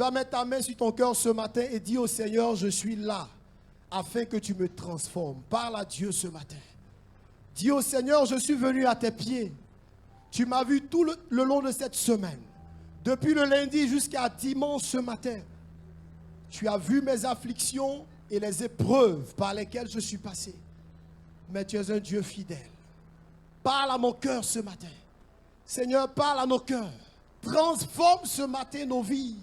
vas mettre ta main sur ton cœur ce matin et dire au Seigneur, je suis là, afin que tu me transformes. Parle à Dieu ce matin. Dis au Seigneur, je suis venu à tes pieds. Tu m'as vu tout le long de cette semaine. Depuis le lundi jusqu'à dimanche ce matin. Tu as vu mes afflictions et les épreuves par lesquelles je suis passé. Mais tu es un Dieu fidèle. Parle à mon cœur ce matin. Seigneur, parle à nos cœurs. Transforme ce matin nos vies.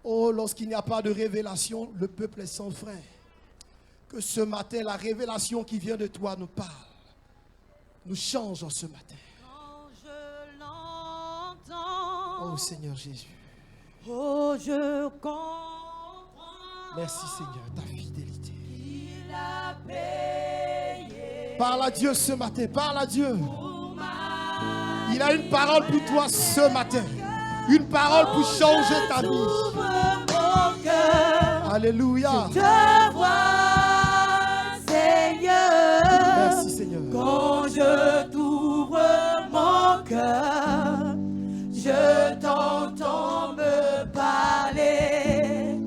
Oh, lorsqu'il n'y a pas de révélation, le peuple est sans frein. Que ce matin, la révélation qui vient de toi nous parle. Nous change en ce matin. Quand je l'entends, Oh Seigneur Jésus. oh je comprends. Merci Seigneur, ta fidélité. Il a payé Parle à Dieu ce matin, parle à Dieu. pour ma Il a une parole pour toi ce matin. Une parole pour changer ta vie. Ouvre mon cœur, Alléluia. te vois, Seigneur. Merci Seigneur. Quand je t'ouvre mon cœur, je t'entends me parler.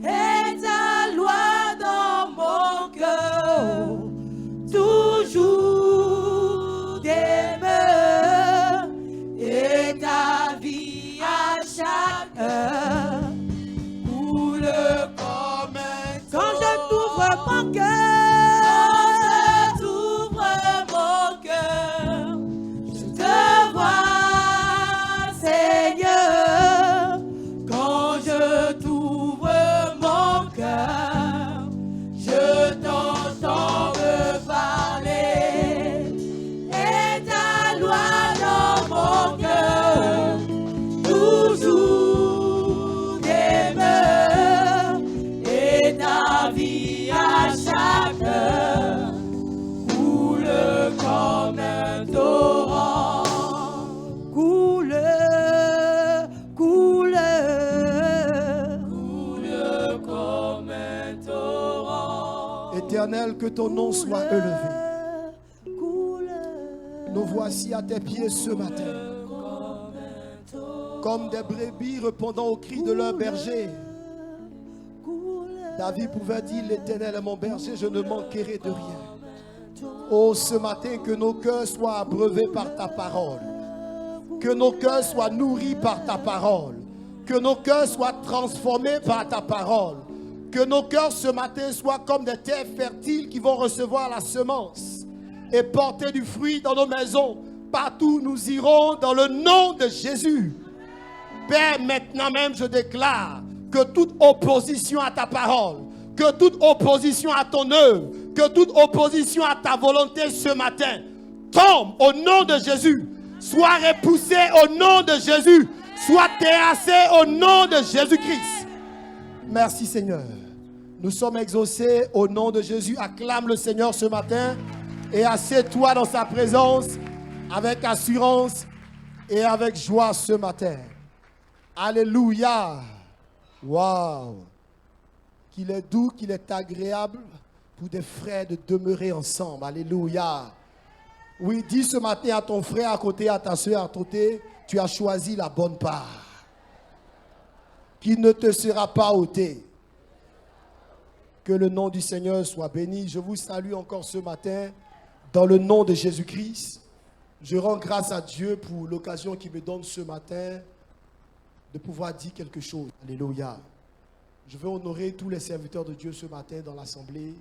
Et ta loi dans mon cœur, toujours demeure. Et ta vie à chaque heure coule comme un temps. Quand je t'ouvre mon cœur, Éternel, que ton nom soit élevé. Nous voici à tes pieds ce matin. Comme des brebis répondant aux cris de leur berger. David pouvait dire, l'Éternel est mon berger, je ne manquerai de rien. Oh, ce matin, que nos cœurs soient abreuvés par ta parole. Que nos cœurs soient nourris par ta parole. Que nos cœurs soient transformés par ta parole. Que nos cœurs ce matin soient comme des terres fertiles qui vont recevoir la semence et porter du fruit dans nos maisons. Partout où nous irons dans le nom de Jésus. Père, maintenant même je déclare que toute opposition à ta parole, que toute opposition à ton œuvre, que toute opposition à ta volonté ce matin tombe au nom de Jésus. Soit repoussée au nom de Jésus. Soit terrassée au nom de Jésus-Christ. Merci Seigneur. Nous sommes exaucés au nom de Jésus. Acclame le Seigneur ce matin et assieds-toi dans sa présence avec assurance et avec joie ce matin. Alléluia. Waouh. Qu'il est doux, qu'il est agréable pour des frères de demeurer ensemble. Alléluia. Oui, dis ce matin à ton frère à côté, à ta soeur à côté, tu as choisi la bonne part. Qui ne te sera pas ôté. Que le nom du Seigneur soit béni. Je vous salue encore ce matin dans le nom de Jésus-Christ. Je rends grâce à Dieu pour l'occasion qu'il me donne ce matin de pouvoir dire quelque chose. Alléluia. Je veux honorer tous les serviteurs de Dieu ce matin dans l'assemblée,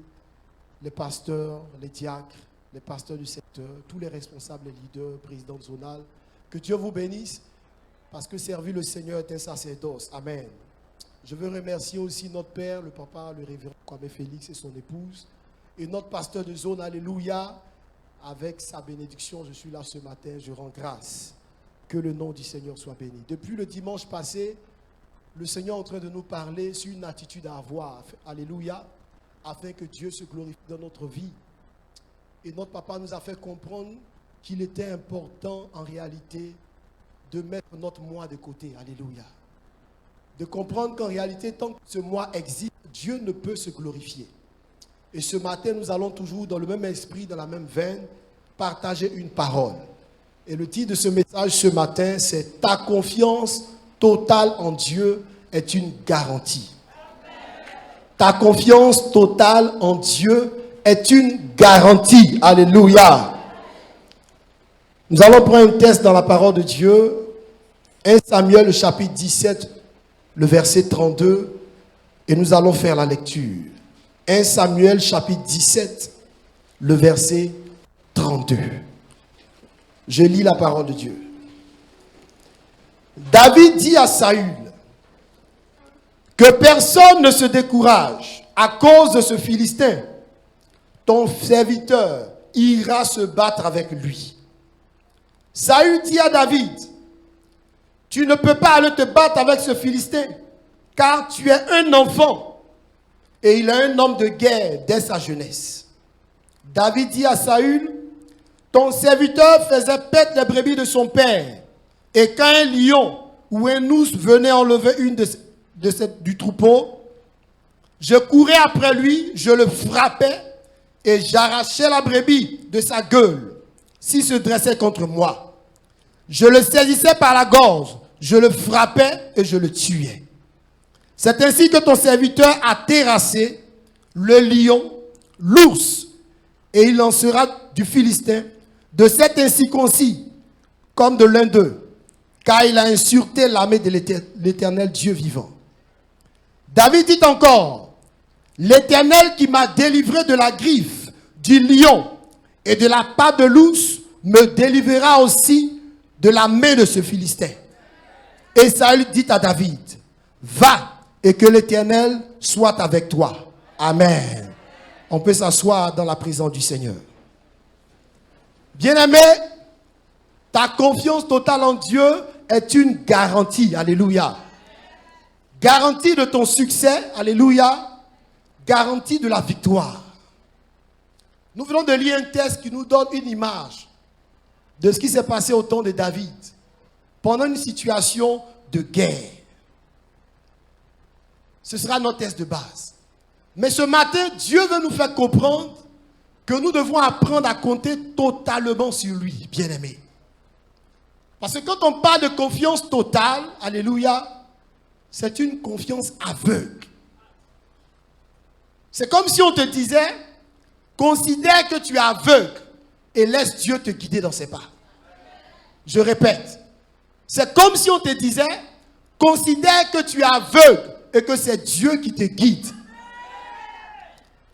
les pasteurs, les diacres, les pasteurs du secteur, tous les responsables, les leaders, présidents zonales. Que Dieu vous bénisse parce que servir le Seigneur est un sacerdoce. Amen. Je veux remercier aussi notre père, le papa, le révérend Kwame Félix et son épouse, et notre pasteur de zone, alléluia, avec sa bénédiction, je suis là ce matin, je rends grâce. Que le nom du Seigneur soit béni. Depuis le dimanche passé, le Seigneur est en train de nous parler sur une attitude à avoir, alléluia, afin que Dieu se glorifie dans notre vie. Et notre papa nous a fait comprendre qu'il était important en réalité de mettre notre moi de côté, alléluia. De comprendre qu'en réalité, tant que ce moi existe, Dieu ne peut se glorifier. Et ce matin, nous allons toujours dans le même esprit, dans la même veine, partager une parole. Et le titre de ce message ce matin, c'est « Ta confiance totale en Dieu est une garantie. Ta confiance totale en Dieu est une garantie. Alléluia. Nous allons prendre un texte dans la parole de Dieu. 1 Samuel, le chapitre 17, le verset 32. Et nous allons faire la lecture. 1 Samuel, chapitre 17, le verset 32. Je lis la parole de Dieu. David dit à Saül que personne ne se décourage à cause de ce Philistin. Ton serviteur ira se battre avec lui. Saül dit à David, tu ne peux pas aller te battre avec ce Philistin, car tu es un enfant et il est un homme de guerre dès sa jeunesse. David dit à Saül, ton serviteur faisait paître les brebis de son père, et quand un lion ou un ours venait enlever une du troupeau, je courais après lui, je le frappais et j'arrachais la brebis de sa gueule s'il se dressait contre moi. Je le saisissais par la gorge, je le frappais et je le tuais. C'est ainsi que ton serviteur a terrassé le lion, l'ours, et il en sera du Philistin, de cet incirconcis, comme de l'un d'eux, car il a insulté l'armée de l'Éternel Dieu vivant. David dit encore, l'Éternel qui m'a délivré de la griffe du lion et de la patte de l'ours me délivrera aussi de la main de ce Philistin. Et Saül dit à David, va et que l'Éternel soit avec toi. Amen. On peut s'asseoir dans la présence du Seigneur. Bien-aimé, ta confiance totale en Dieu est une garantie. Alléluia. Garantie de ton succès. Alléluia. Garantie de la victoire. Nous venons de lire un texte qui nous donne une image de ce qui s'est passé au temps de David pendant une situation de guerre. Ce sera notre texte de base. Mais ce matin, Dieu veut nous faire comprendre que nous devons apprendre à compter totalement sur lui, bien-aimé. Parce que quand on parle de confiance totale, alléluia, c'est une confiance aveugle. C'est comme si on te disait, considère que tu es aveugle et laisse Dieu te guider dans ses pas. Je répète, c'est comme si on te disait, considère que tu es aveugle et que c'est Dieu qui te guide.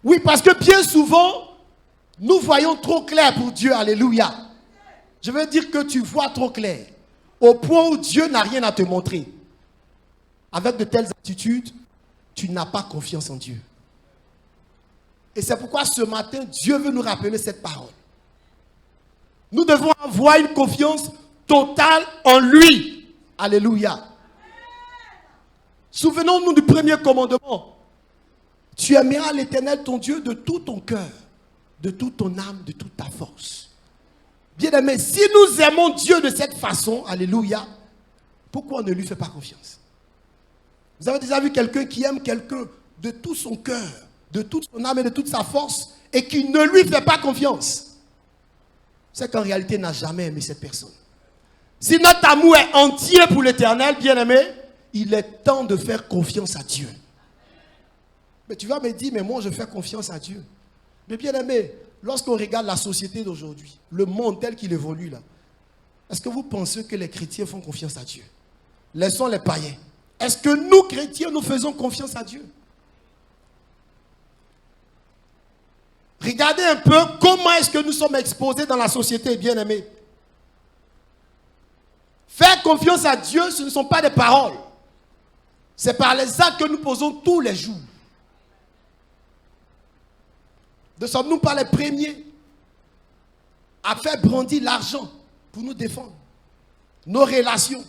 Oui, parce que bien souvent, nous voyons trop clair pour Dieu, alléluia. Je veux dire que tu vois trop clair, au point où Dieu n'a rien à te montrer. Avec de telles attitudes, tu n'as pas confiance en Dieu. Et c'est pourquoi ce matin, Dieu veut nous rappeler cette parole. Nous devons avoir une confiance totale en lui. Alléluia. Souvenons-nous du premier commandement. Tu aimeras l'Éternel ton Dieu de tout ton cœur, de toute ton âme, de toute ta force. Bien-aimé, si nous aimons Dieu de cette façon, alléluia, pourquoi on ne lui fait pas confiance? Vous avez déjà vu quelqu'un qui aime quelqu'un de tout son cœur, de toute son âme et de toute sa force, et qui ne lui fait pas confiance? C'est qu'en réalité, il n'a jamais aimé cette personne. Si notre amour est entier pour l'Éternel, bien-aimé, il est temps de faire confiance à Dieu. Mais tu vas me dire, mais moi je fais confiance à Dieu. Mais bien-aimé, lorsqu'on regarde la société d'aujourd'hui, le monde tel qu'il évolue là, est-ce que vous pensez que les chrétiens font confiance à Dieu? Laissons les païens. Est-ce que nous, chrétiens, nous faisons confiance à Dieu? Regardez un peu comment est-ce que nous sommes exposés dans la société, bien-aimés. Faire confiance à Dieu, ce ne sont pas des paroles. C'est par les actes que nous posons tous les jours. Ne sommes-nous pas les premiers à faire brandir l'argent pour nous défendre? Nos relations.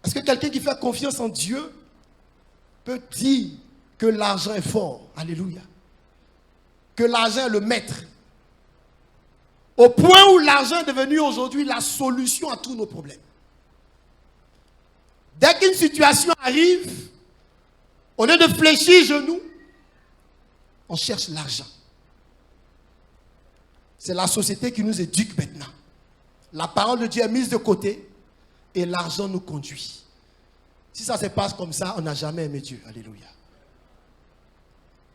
Est-ce que quelqu'un qui fait confiance en Dieu peut dire que l'argent est fort? Alléluia. Que l'argent est le maître. Au point où l'argent est devenu aujourd'hui la solution à tous nos problèmes. Dès qu'une situation arrive, au lieu de fléchir genoux, on cherche l'argent. C'est la société qui nous éduque maintenant. La parole de Dieu est mise de côté et l'argent nous conduit. Si ça se passe comme ça, on n'a jamais aimé Dieu. Alléluia.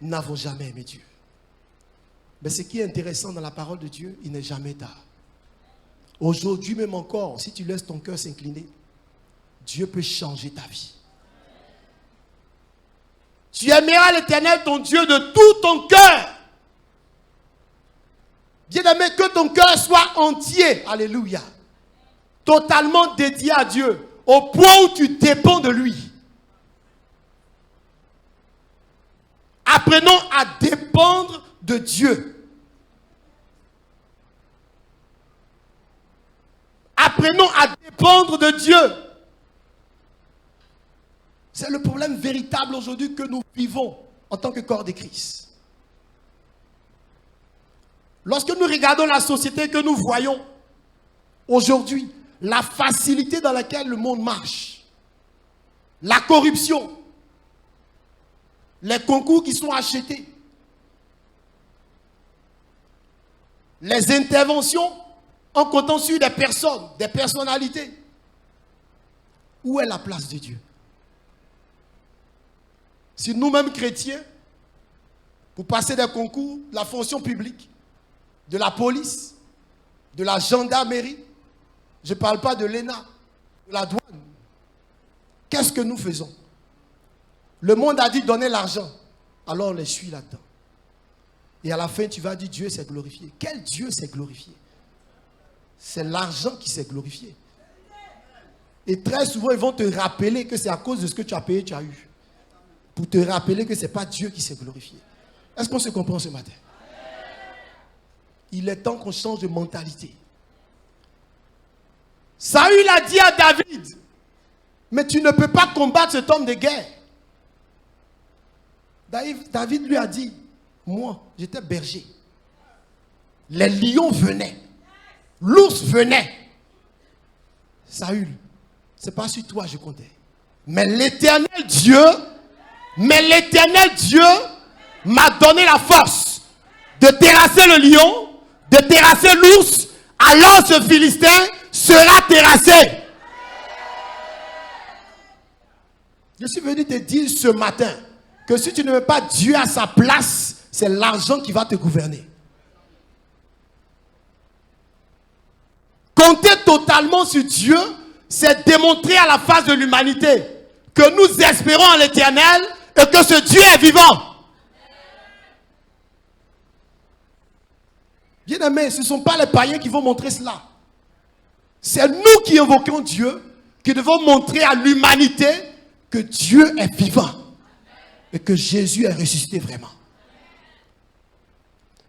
Nous n'avons jamais aimé Dieu. Mais ce qui est intéressant dans la parole de Dieu, il n'est jamais tard. Aujourd'hui même encore, si tu laisses ton cœur s'incliner, Dieu peut changer ta vie. Tu aimeras l'Éternel, ton Dieu, de tout ton cœur. Bien-aimé, que ton cœur soit entier. Alléluia. Totalement dédié à Dieu. Au point où tu dépends de lui. Apprenons à dépendre de Dieu. Apprenons à dépendre de Dieu. C'est le problème véritable aujourd'hui que nous vivons en tant que corps de Christ. Lorsque nous regardons la société que nous voyons aujourd'hui, la facilité dans laquelle le monde marche, la corruption, les concours qui sont achetés, les interventions en comptant sur des personnes, des personnalités. Où est la place de Dieu? Si nous-mêmes chrétiens, pour passer des concours, de la fonction publique, de la police, de la gendarmerie, je ne parle pas de l'ENA, de la douane. Qu'est-ce que nous faisons? Le monde a dit donner l'argent. Alors on les suit là-dedans. Et à la fin, tu vas dire Dieu s'est glorifié. Quel Dieu s'est glorifié? C'est l'argent qui s'est glorifié. Et très souvent, ils vont te rappeler que c'est à cause de ce que tu as payé, tu as eu. Pour te rappeler que ce n'est pas Dieu qui s'est glorifié. Est-ce qu'on se comprend ce matin? Il est temps qu'on change de mentalité. Saül a dit à David, mais tu ne peux pas combattre cet homme de guerre. David lui a dit, moi, j'étais berger. Les lions venaient. L'ours venait. Saül, ce n'est pas sur toi je comptais. Mais l'éternel Dieu m'a donné la force de terrasser le lion, de terrasser l'ours. Alors ce Philistin sera terrassé. Je suis venu te dire ce matin que si tu ne mets pas Dieu à sa place, c'est l'argent qui va te gouverner. Compter totalement sur Dieu, c'est démontrer à la face de l'humanité que nous espérons en l'Éternel et que ce Dieu est vivant. Bien aimé, ce ne sont pas les païens qui vont montrer cela. C'est nous qui invoquons Dieu, qui devons montrer à l'humanité que Dieu est vivant et que Jésus est ressuscité vraiment.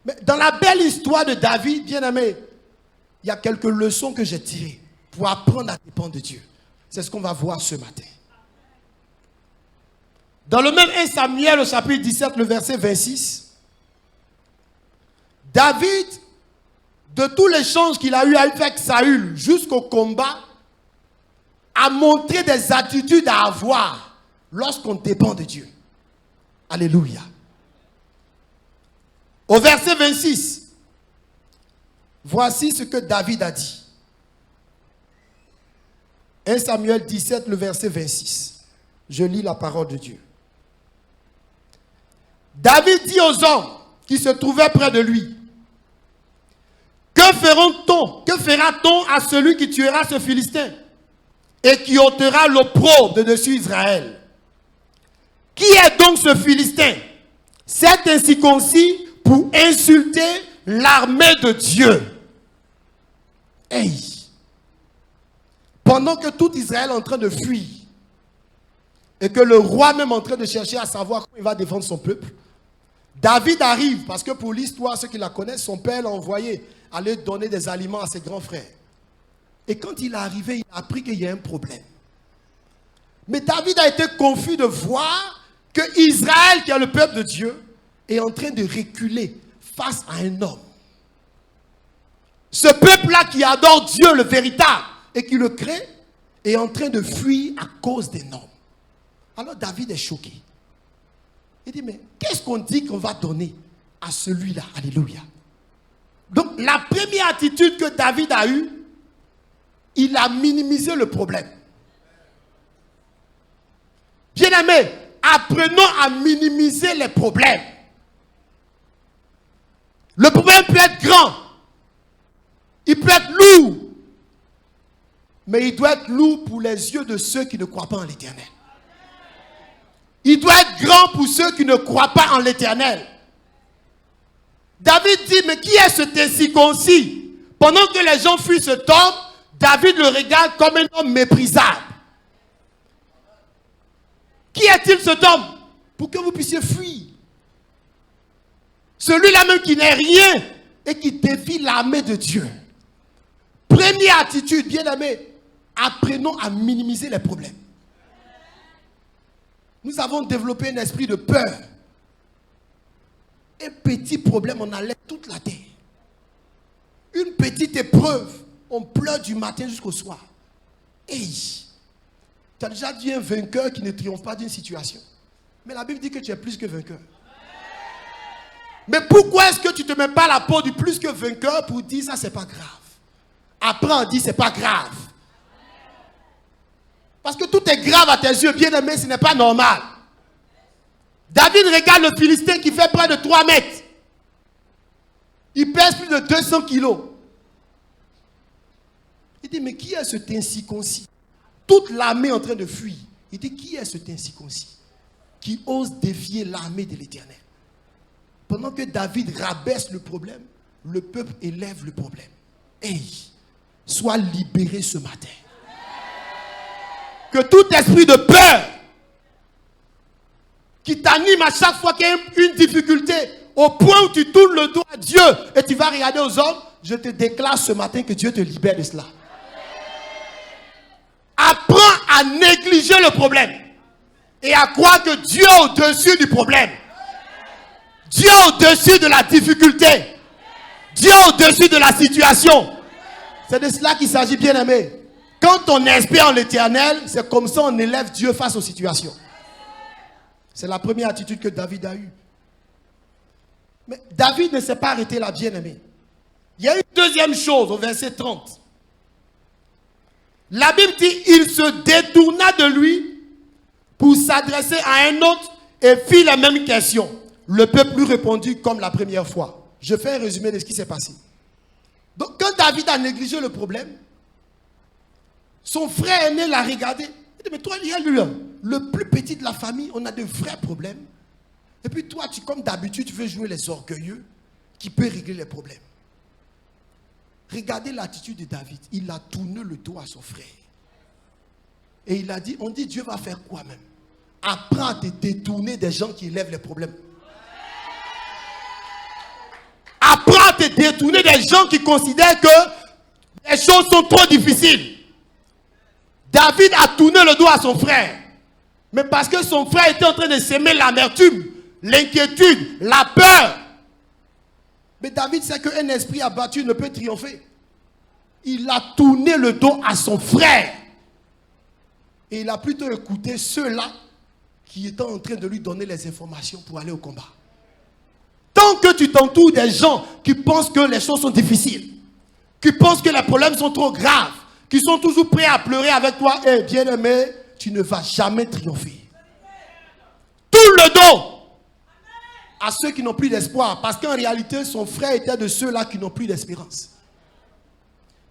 Mais dans la belle histoire de David, bien aimé, il y a quelques leçons que j'ai tirées pour apprendre à dépendre de Dieu. C'est ce qu'on va voir ce matin. Dans le même 1 Samuel, au chapitre 17, le verset 26, David, de tous les échanges qu'il a eu avec Saül jusqu'au combat, a montré des attitudes à avoir lorsqu'on dépend de Dieu. Alléluia. Au verset 26, voici ce que David a dit. 1 Samuel 17, le verset 26. Je lis la parole de Dieu. David dit aux hommes qui se trouvaient près de lui, que fera-t-on à celui qui tuera ce Philistin et qui ôtera l'opprobre de dessus Israël? Qui est donc ce Philistin, cet incirconcis, pour insulter l'armée de Dieu? Hey! Pendant que tout Israël est en train de fuir et que le roi même est en train de chercher à savoir comment il va défendre son peuple, David arrive, parce que pour l'histoire, ceux qui la connaissent, son père l'a envoyé aller donner des aliments à ses grands frères. Et quand il est arrivé, il a appris qu'il y a un problème. Mais David a été confus de voir que Israël, qui est le peuple de Dieu, est en train de reculer face à un homme. Ce peuple-là qui adore Dieu, le véritable, et qui le crée, est en train de fuir à cause des noms. Alors David est choqué. Il dit, mais qu'est-ce qu'on dit qu'on va donner à celui-là? Alléluia. Donc la première attitude que David a eue, il a minimisé le problème. Bien-aimés, apprenons à minimiser les problèmes. Le problème peut être grand. Il peut être lourd. Mais il doit être lourd pour les yeux de ceux qui ne croient pas en l'Éternel. Il doit être grand pour ceux qui ne croient pas en l'Éternel. David dit, mais qui est cet incirconcis? Pendant que les gens fuient cet homme, David le regarde comme un homme méprisable. Qui est-il cet homme? Pour que vous puissiez fuir. Celui-là même qui n'est rien et qui défie l'armée de Dieu. Première attitude, bien-aimés, apprenons à minimiser les problèmes. Nous avons développé un esprit de peur. Un petit problème, on enlève toute la terre. Une petite épreuve, on pleure du matin jusqu'au soir. Hey, tu as déjà dit un vainqueur qui ne triomphe pas d'une situation. Mais la Bible dit que tu es plus que vainqueur. Mais pourquoi est-ce que tu ne te mets pas la peau du plus que vainqueur pour dire ça, c'est pas grave? Après, on dit c'est pas grave. Parce que tout est grave à tes yeux, bien-aimé, ce n'est pas normal. David regarde le Philistin qui fait près de 3 mètres. Il pèse plus de 200 kilos. Il dit, mais qui est cet incirconcis? Toute l'armée est en train de fuir. Il dit, qui est cet incirconcis qui ose défier l'armée de l'Éternel? Pendant que David rabaisse le problème, le peuple élève le problème. Hey, sois libéré ce matin. Que tout esprit de peur qui t'anime à chaque fois qu'il y a une difficulté, au point où tu tournes le dos à Dieu et tu vas regarder aux hommes, je te déclare ce matin que Dieu te libère de cela. Apprends à négliger le problème et à croire que Dieu est au-dessus du problème. Dieu est au-dessus de la difficulté. Dieu est au-dessus de la situation. C'est de cela qu'il s'agit, bien-aimé. Quand on espère en l'Éternel, c'est comme ça on élève Dieu face aux situations. C'est la première attitude que David a eue. Mais David ne s'est pas arrêté là, bien-aimé. Il y a une deuxième chose au verset 30. La Bible dit, il se détourna de lui pour s'adresser à un autre et fit la même question. Le peuple lui répondit comme la première fois. Je fais un résumé de ce qui s'est passé. Donc quand David a négligé le problème, son frère aîné l'a regardé. Il dit, mais toi, il y a lui, le plus petit de la famille, on a de vrais problèmes. Et puis toi, comme d'habitude, tu veux jouer les orgueilleux qui peut régler les problèmes. Regardez l'attitude de David. Il a tourné le dos à son frère. Et il a dit, on dit Dieu va faire quoi même? Apprends à te détourner des gens qui élèvent les problèmes. Apprends à te détourner des gens qui considèrent que les choses sont trop difficiles. David a tourné le dos à son frère. Mais parce que son frère était en train de s'aimer l'amertume, l'inquiétude, la peur. Mais David sait qu'un esprit abattu ne peut triompher. Il a tourné le dos à son frère. Et il a plutôt écouté ceux-là qui étaient en train de lui donner les informations pour aller au combat. Tant que tu t'entoures des gens qui pensent que les choses sont difficiles, qui pensent que les problèmes sont trop graves, qui sont toujours prêts à pleurer avec toi, et bien-aimé, tu ne vas jamais triompher. Tourne le dos à ceux qui n'ont plus d'espoir, parce qu'en réalité, son frère était de ceux-là qui n'ont plus d'espérance.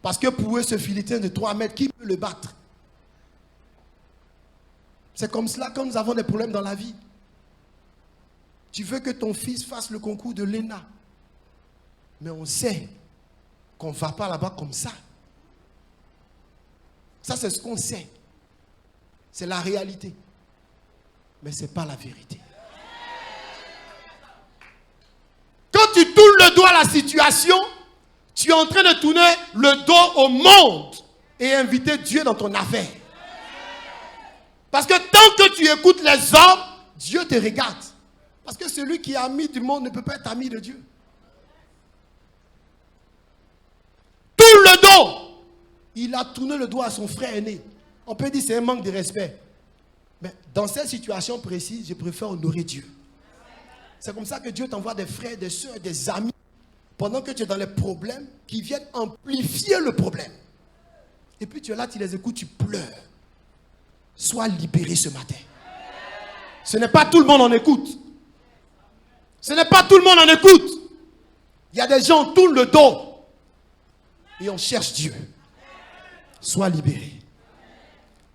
Parce que pour eux, ce Philistin de 3 mètres, qui peut le battre? C'est comme cela quand nous avons des problèmes dans la vie. Tu veux que ton fils fasse le concours de l'ENA, mais on sait qu'on ne va pas là-bas comme ça. Ça, c'est ce qu'on sait. C'est la réalité. Mais ce n'est pas la vérité. Quand tu tournes le dos à la situation, tu es en train de tourner le dos au monde et inviter Dieu dans ton affaire. Parce que tant que tu écoutes les hommes, Dieu te regarde. Parce que celui qui est ami du monde ne peut pas être ami de Dieu. Tourne le dos. Il a tourné le dos à son frère aîné. On peut dire que c'est un manque de respect. Mais dans cette situation précise, je préfère honorer Dieu. C'est comme ça que Dieu t'envoie des frères, des soeurs, des amis, pendant que tu es dans les problèmes, qui viennent amplifier le problème. Et puis tu es là, tu les écoutes, tu pleures. Sois libéré ce matin. Ce n'est pas tout le monde en écoute. Ce n'est pas tout le monde en écoute. Il y a des gens qui tournent le dos et on cherche Dieu. Sois libéré.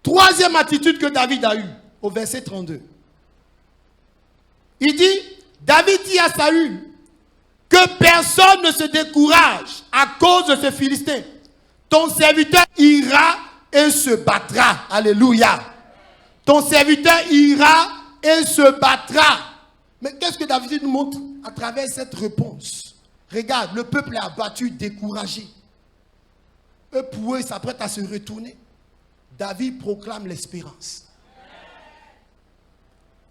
Troisième attitude que David a eue au verset 32. Il dit, David dit à Saül que personne ne se décourage à cause de ce Philistin. Ton serviteur ira et se battra. Alléluia. Ton serviteur ira et se battra. Mais qu'est-ce que David nous montre à travers cette réponse? Regarde, le peuple est abattu, découragé. Eux, pour eux, ils s'apprêtent à se retourner. David proclame l'espérance.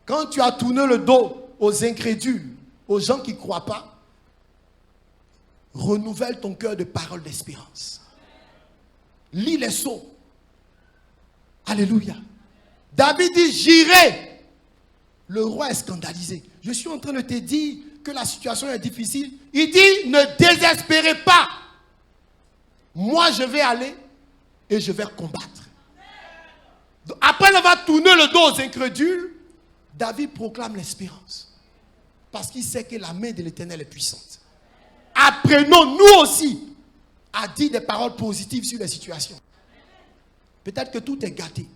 Quand tu as tourné le dos aux incrédules, aux gens qui ne croient pas, renouvelle ton cœur de paroles d'espérance. Lis les psaumes. Alléluia. David dit, j'irai. Le roi est scandalisé. Je suis en train de te dire que la situation est difficile. Il dit, ne désespérez pas. Moi, je vais aller et je vais combattre. Donc, après avoir tourné le dos aux incrédules, David proclame l'espérance. Parce qu'il sait que la main de l'Éternel est puissante. Apprenons nous aussi à dire des paroles positives sur les situations. Peut-être que tout est gâté.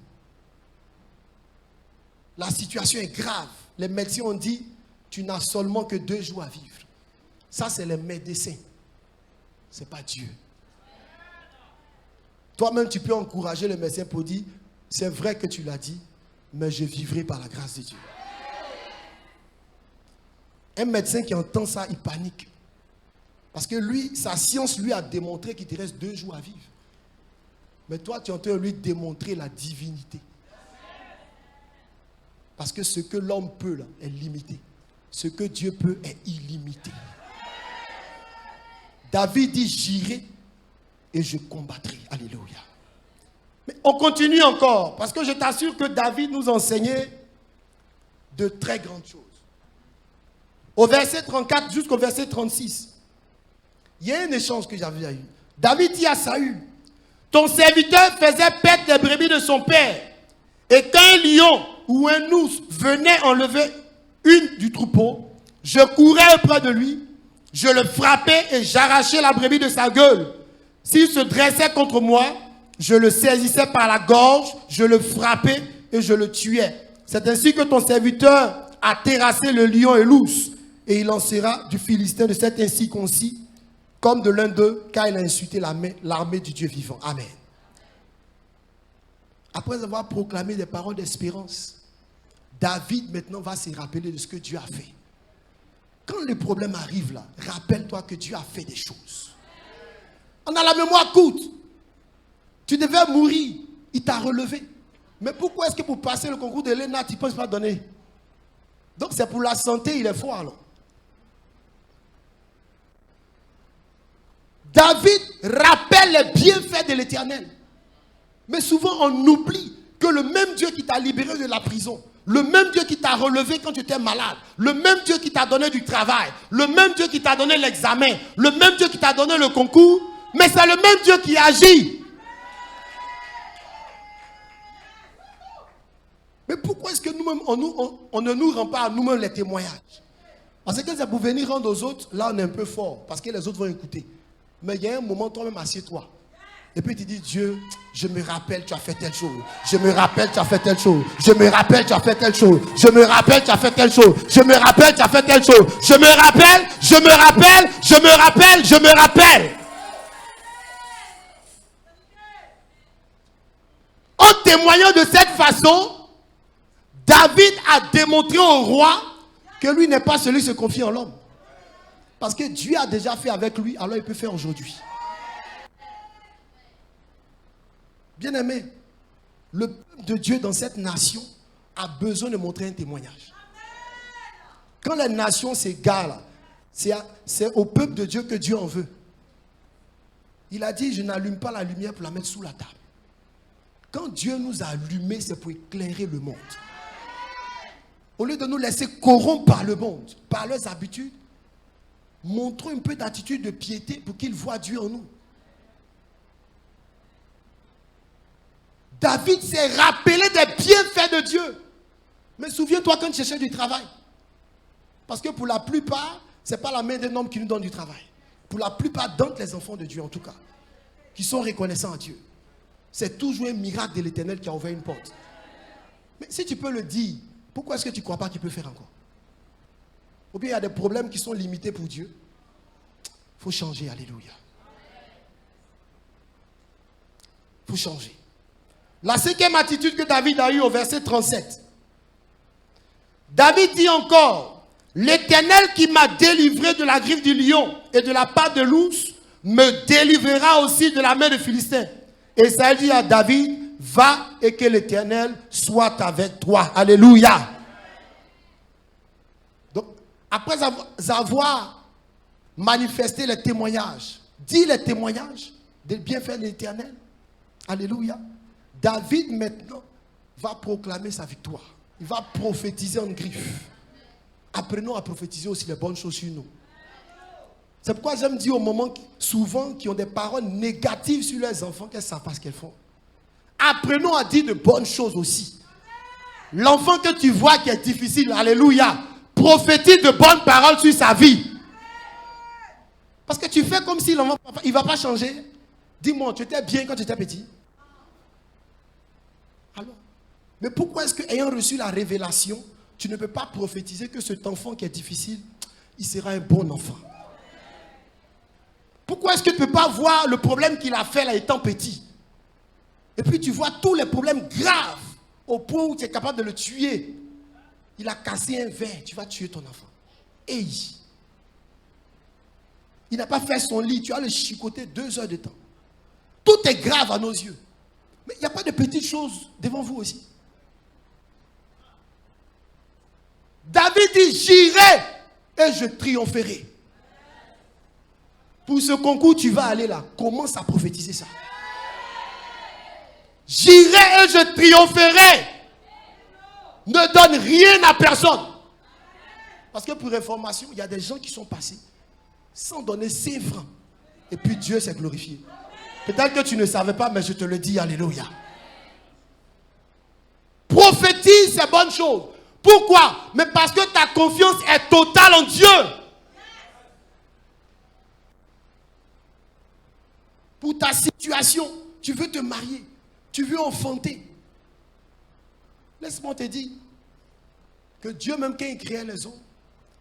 La situation est grave. Les médecins ont dit, tu n'as seulement que 2 jours à vivre. Ça, c'est les médecins. Ce n'est pas Dieu. Toi-même, tu peux encourager le médecin pour dire, c'est vrai que tu l'as dit, mais je vivrai par la grâce de Dieu. Un médecin qui entend ça, il panique. Parce que lui, sa science lui a démontré qu'il te reste 2 jours à vivre. Mais toi, tu es en train de lui démontrer la divinité. Parce que ce que l'homme peut là, est limité. Ce que Dieu peut est illimité. David dit, j'irai et je combattrai. Alléluia. Mais on continue encore. Parce que je t'assure que David nous enseignait de très grandes choses. Au verset 34 jusqu'au verset 36. Il y a un échange que j'avais eu. David dit à Saül, ton serviteur faisait paître les brebis de son père. Et quand un lion ou un ours venait enlever une du troupeau, je courais auprès de lui, je le frappais et j'arrachais la brebis de sa gueule. S'il se dressait contre moi, je le saisissais par la gorge, je le frappais et je le tuais. C'est ainsi que ton serviteur a terrassé le lion et l'ours, et il lancera du Philistin de cet incirconcis comme de l'un d'eux, car il a insulté l'armée du Dieu vivant. Amen. Après avoir proclamé des paroles d'espérance, David maintenant va se rappeler de ce que Dieu a fait. Quand les problèmes arrivent là, rappelle-toi que Dieu a fait des choses. On a la mémoire courte. Tu devais mourir, il t'a relevé. Mais pourquoi est-ce que pour passer le concours de l'ENA, tu ne penses pas donner? Donc c'est pour la santé, il est fort alors. David rappelle les bienfaits de l'Éternel. Mais souvent on oublie que le même Dieu qui t'a libéré de la prison, le même Dieu qui t'a relevé quand tu étais malade, le même Dieu qui t'a donné du travail, le même Dieu qui t'a donné l'examen, le même Dieu qui t'a donné le concours, mais c'est le même Dieu qui agit. Mais pourquoi est-ce que nous-mêmes, on ne nous rend pas à nous-mêmes les témoignages? Parce que c'est pour venir rendre aux autres, là on est un peu fort, parce que les autres vont écouter. Mais il y a un moment, toi-même, assieds-toi. Et puis tu dis, Dieu, je me rappelle, tu as fait telle chose. Je me rappelle, tu as fait telle chose. Je me rappelle, tu as fait telle chose. Je me rappelle, tu as fait telle chose. Je me rappelle, tu as fait telle chose. Je me rappelle, je me rappelle, je me rappelle, je me rappelle. En témoignant de cette façon, David a démontré au roi que lui n'est pas celui qui se confie en l'homme. Parce que Dieu a déjà fait avec lui, alors il peut faire aujourd'hui. Bien-aimé, le peuple de Dieu dans cette nation a besoin de montrer un témoignage. Quand les nations s'égarent, c'est au peuple de Dieu que Dieu en veut. Il a dit, je n'allume pas la lumière pour la mettre sous la table. Quand Dieu nous a allumés, c'est pour éclairer le monde. Au lieu de nous laisser corrompre par le monde, par leurs habitudes, montrons un peu d'attitude de piété pour qu'ils voient Dieu en nous. David s'est rappelé des bienfaits de Dieu. Mais souviens-toi quand tu cherchais du travail. Parce que pour la plupart, ce n'est pas la main d'un homme qui nous donne du travail. Pour la plupart d'entre les enfants de Dieu, en tout cas, qui sont reconnaissants à Dieu, c'est toujours un miracle de l'Éternel qui a ouvert une porte. Mais si tu peux le dire, pourquoi est-ce que tu ne crois pas qu'il peut faire encore? Ou bien il y a des problèmes qui sont limités pour Dieu. Il faut changer, alléluia. Il faut changer. La cinquième attitude que David a eue au verset 37. David dit encore, l'Éternel qui m'a délivré de la griffe du lion et de la patte de l'ours, me délivrera aussi de la main des Philistins. Et ça dit à David, va et que l'Éternel soit avec toi. Alléluia. Donc, après avoir manifesté les témoignages, dit les témoignages des bienfaits de l'Éternel, alléluia, David maintenant va proclamer sa victoire. Il va prophétiser en griffe. Apprenons à prophétiser aussi les bonnes choses sur nous. C'est pourquoi j'aime dire au moment souvent qui ont des paroles négatives sur leurs enfants qu'elles ne savent pas ce qu'elles font. Apprenons à dire de bonnes choses aussi. L'enfant que tu vois qui est difficile, alléluia, prophétise de bonnes paroles sur sa vie. Parce que tu fais comme si l'enfant, il ne va pas changer. Dis-moi, tu étais bien quand tu étais petit? Alors, mais pourquoi est-ce que, ayant reçu la révélation, tu ne peux pas prophétiser que cet enfant qui est difficile, il sera un bon enfant? Pourquoi est-ce que tu ne peux pas voir le problème qu'il a fait là étant petit? Et puis tu vois tous les problèmes graves au point où tu es capable de le tuer. Il a cassé un verre, tu vas tuer ton enfant. Et il n'a pas fait son lit, tu as le chicoté 2 heures de temps. Tout est grave à nos yeux. Mais il n'y a pas de petites choses devant vous aussi. David dit, j'irai et je triompherai. Pour ce concours, tu vas aller là. Commence à prophétiser ça. J'irai et je triompherai. Ne donne rien à personne. Parce que pour information, il y a des gens qui sont passés sans donner 5 francs. Et puis Dieu s'est glorifié. Peut-être que tu ne savais pas, mais je te le dis, alléluia. Prophétise ces bonnes choses. Pourquoi? Mais parce que ta confiance est totale en Dieu. Pour ta situation, tu veux te marier, tu veux enfanter. Laisse-moi te dire que Dieu, même quand il créait les hommes,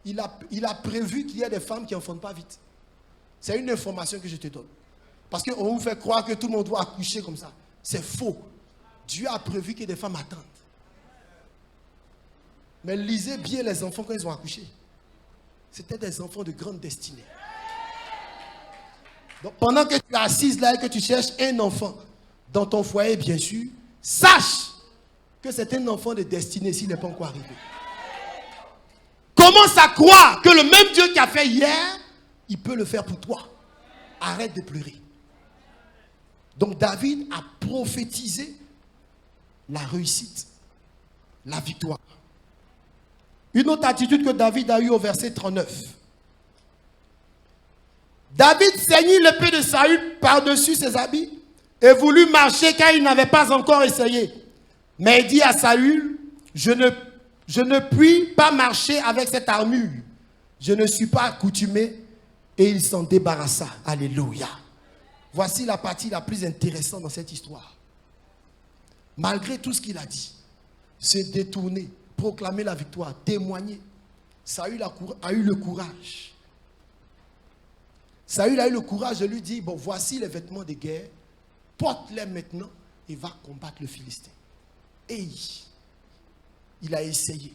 il a prévu qu'il y ait des femmes qui n'enfantent pas vite. C'est une information que je te donne. Parce qu'on vous fait croire que tout le monde doit accoucher comme ça. C'est faux. Dieu a prévu que des femmes attendent. Mais lisez bien les enfants quand ils ont accouché. C'était des enfants de grande destinée. Donc pendant que tu es assise là et que tu cherches un enfant dans ton foyer, bien sûr, sache que c'est un enfant de destinée s'il n'est pas encore arrivé. Commence à croire que le même Dieu qui a fait hier, il peut le faire pour toi. Arrête de pleurer. Donc David a prophétisé la réussite, la victoire. Une autre attitude que David a eue au verset 39. David ceignit l'épée de Saül par-dessus ses habits et voulut marcher car il n'avait pas encore essayé. Mais il dit à Saül, je ne puis pas marcher avec cette armure. Je ne suis pas accoutumé. Et il s'en débarrassa. Alléluia. Voici la partie la plus intéressante dans cette histoire. Malgré tout ce qu'il a dit, se détourner, proclamer la victoire, témoigner, Saül a eu le courage. Saül a eu le courage de lui dire, bon, voici les vêtements de guerre, porte-les maintenant et va combattre le Philistin. Et il a essayé.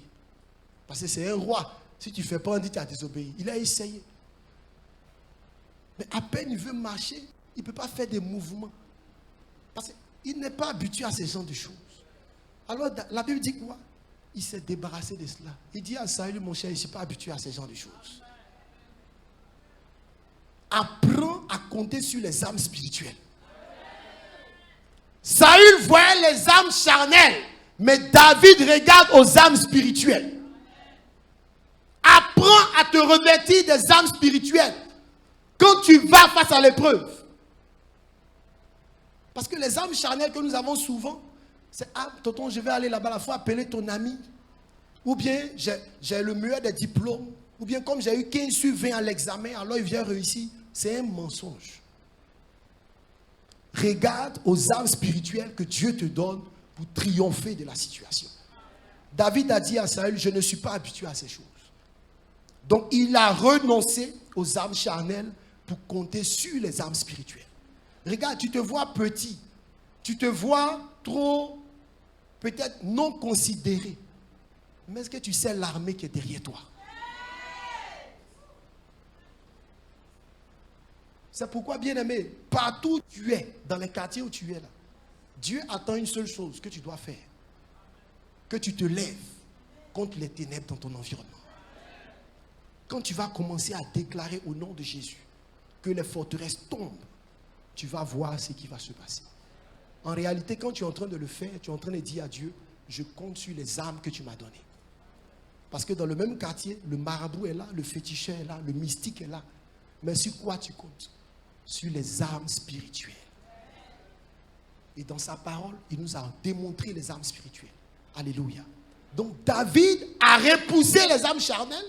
Parce que c'est un roi. Si tu ne fais pas, on dit que tu as désobéi. Il a essayé. Mais à peine il veut marcher, il ne peut pas faire des mouvements. Parce qu'il n'est pas habitué à ce genre de choses. Alors la Bible dit quoi? Il s'est débarrassé de cela. Il dit à Saül, mon cher, je ne suis pas habitué à ce genre de choses. Apprends à compter sur les âmes spirituelles. Saül voyait les âmes charnelles, mais David regarde aux âmes spirituelles. Apprends à te revêtir des âmes spirituelles quand tu vas face à l'épreuve. Parce que les âmes charnelles que nous avons souvent, c'est « Ah, tonton, je vais aller là-bas, il faut appeler ton ami. ou bien j'ai le meilleur des diplômes, ou bien comme j'ai eu 15 sur 20 à l'examen, alors il vient réussir. C'est un mensonge. Regarde aux armes spirituelles que Dieu te donne pour triompher de la situation. David a dit à Saül, je ne suis pas habitué à ces choses. Donc il a renoncé aux armes charnelles pour compter sur les armes spirituelles. Regarde, tu te vois petit, tu te vois trop, peut-être non considéré. Mais est-ce que tu sais l'armée qui est derrière toi? C'est pourquoi, bien-aimé, partout où tu es, dans les quartiers où tu es là, Dieu attend une seule chose que tu dois faire. Que tu te lèves contre les ténèbres dans ton environnement. Quand tu vas commencer à déclarer au nom de Jésus que les forteresses tombent, tu vas voir ce qui va se passer. En réalité, quand tu es en train de le faire, tu es en train de dire à Dieu, je compte sur les armes que tu m'as données. Parce que dans le même quartier, le marabout est là, le féticheur est là, le mystique est là. Mais sur quoi tu comptes? Sur les armes spirituelles. Et dans sa parole, il nous a démontré les armes spirituelles. Alléluia. Donc David a repoussé les armes charnelles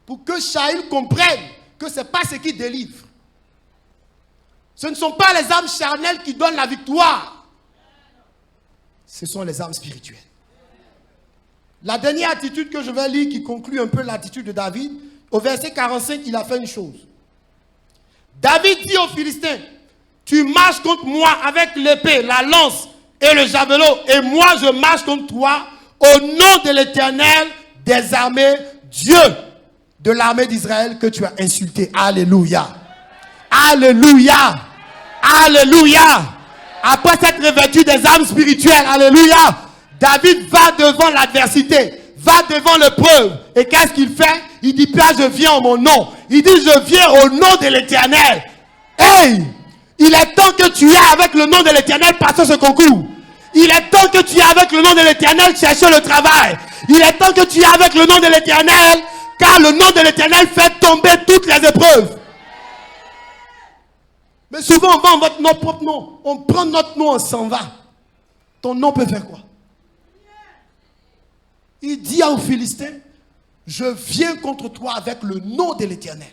pour que Saül comprenne que ce n'est pas ce qui délivre. Ce ne sont pas les armes charnelles qui donnent la victoire. Ce sont les armes spirituelles. La dernière attitude que je vais lire qui conclut un peu l'attitude de David, au verset 45, il a fait une chose. David dit aux Philistins, tu marches contre moi avec l'épée, la lance et le javelot, et moi je marche contre toi au nom de l'Éternel des armées, Dieu de l'armée d'Israël que tu as insulté. Alléluia. Alléluia. Alléluia. Après s'être revêtu des armes spirituelles, alléluia, David va devant l'adversité, va devant l'épreuve. Et qu'est-ce qu'il fait? Il dit, Père, je viens en mon nom. Il dit, je viens au nom de l'Éternel. Hey! Il est temps que tu aies avec le nom de l'Éternel passer ce concours. Il est temps que tu aies avec le nom de l'Éternel chercher le travail. Il est temps que tu aies avec le nom de l'Éternel, car le nom de l'Éternel fait tomber toutes les épreuves. Mais souvent, on va en notre propre nom. On prend notre nom, on s'en va. Ton nom peut faire quoi? Il dit aux Philistins, je viens contre toi avec le nom de l'Éternel.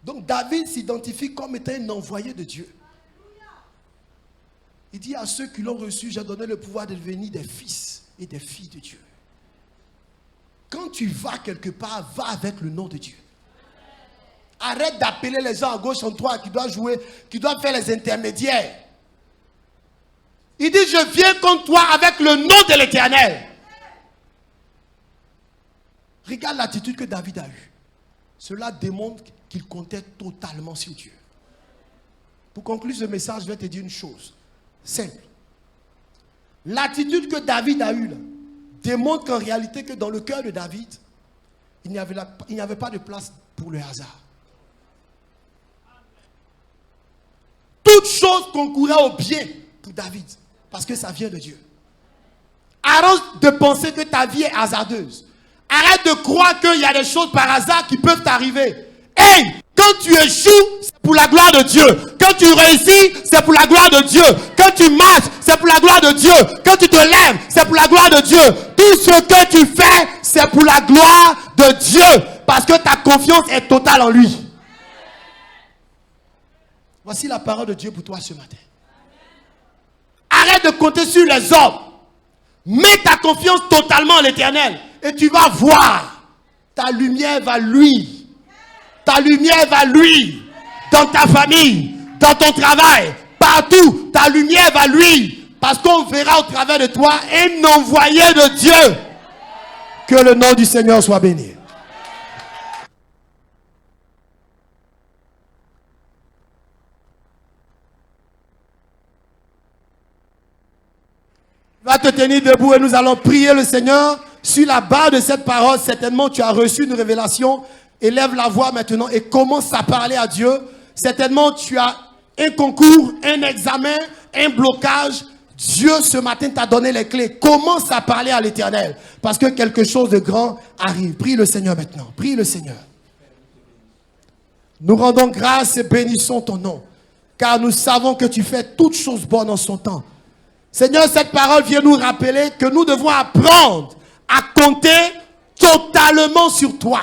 Donc David s'identifie comme étant un envoyé de Dieu. Il dit à ceux qui l'ont reçu, j'ai donné le pouvoir de devenir des fils et des filles de Dieu. Quand tu vas quelque part, va avec le nom de Dieu. Arrête d'appeler les gens à gauche en toi qui doivent jouer, qui doivent faire les intermédiaires. Il dit, je viens contre toi avec le nom de l'Éternel. Regarde l'attitude que David a eue. Cela démontre qu'il comptait totalement sur Dieu. Pour conclure ce message, je vais te dire une chose simple. L'attitude que David a eue là, démontre qu'en réalité, que dans le cœur de David, il n'y avait pas de place pour le hasard. Toute chose concourait au bien pour David, parce que ça vient de Dieu. Arrête de penser que ta vie est hasardeuse. Arrête de croire qu'il y a des choses par hasard qui peuvent t'arriver. Hey, quand tu échoues, c'est pour la gloire de Dieu. Quand tu réussis, c'est pour la gloire de Dieu. Quand tu marches, c'est pour la gloire de Dieu. Quand tu te lèves, c'est pour la gloire de Dieu. Tout ce que tu fais, c'est pour la gloire de Dieu. Parce que ta confiance est totale en lui. Voici la parole de Dieu pour toi ce matin. Arrête de compter sur les hommes. Mets ta confiance totalement en l'Éternel. Et tu vas voir. Ta lumière va luire. Ta lumière va luire. Dans ta famille, dans ton travail, partout. Ta lumière va luire. Parce qu'on verra au travers de toi un envoyé de Dieu. Que le nom du Seigneur soit béni. Va te tenir debout et nous allons prier le Seigneur. Sur la base de cette parole, certainement tu as reçu une révélation. Élève la voix maintenant et commence à parler à Dieu. Certainement tu as un concours, un examen, un blocage. Dieu ce matin t'a donné les clés. Commence à parler à l'Éternel. Parce que quelque chose de grand arrive. Prie le Seigneur maintenant. Prie le Seigneur. Nous rendons grâce et bénissons ton nom. Car nous savons que tu fais toutes choses bonnes en son temps. Seigneur, cette parole vient nous rappeler que nous devons apprendre à compter totalement sur toi.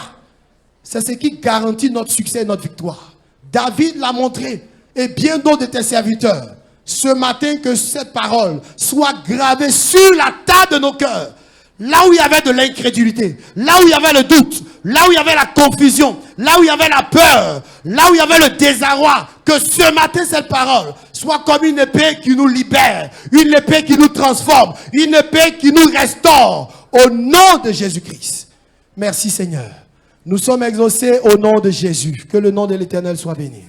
C'est ce qui garantit notre succès et notre victoire. David l'a montré, et bien d'autres de tes serviteurs. Ce matin, que cette parole soit gravée sur la table de nos cœurs. Là où il y avait de l'incrédulité, là où il y avait le doute, là où il y avait la confusion, là où il y avait la peur, là où il y avait le désarroi, que ce matin, cette parole soit comme une épée qui nous libère, une épée qui nous transforme, une épée qui nous restaure, au nom de Jésus-Christ. Merci Seigneur. Nous sommes exaucés au nom de Jésus. Que le nom de l'Éternel soit béni.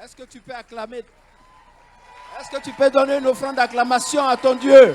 Est-ce que tu peux acclamer? Est-ce que tu peux donner une offrande d'acclamation à ton Dieu?